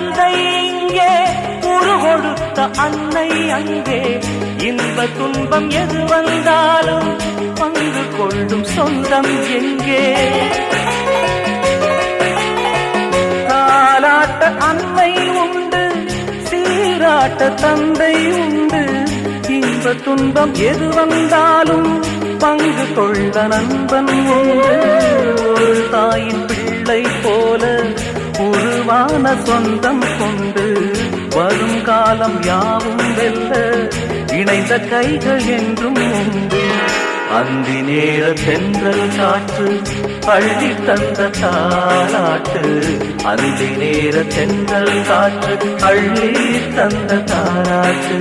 தந்தை இங்கே, உரு கொடுத்த அன்னை அங்கே. இன்ப துன்பம் எது வந்தாலும் பங்கு கொள்ளும் சொந்தம் எங்கே? தாலாட்ட அன்னை உண்டு, சீராட்ட தந்தை உண்டு. இன்ப துன்பம் எது வந்தாலும் பங்கு கொள்ள நண்பன் உண்டு. ஒரு தாயின் பிள்ளை போல உருவான சொந்தம் கொண்டு வரும் காலம் யாவும் வெல்ல இணைந்த கைகள் என்றும் உண்டு. அந்தி நேர தென்றல் காற்று அள்ளி தந்த தாலாட்டு. அந்தி நேர தென்றல் காற்று அள்ளி தந்த தாலாட்டு.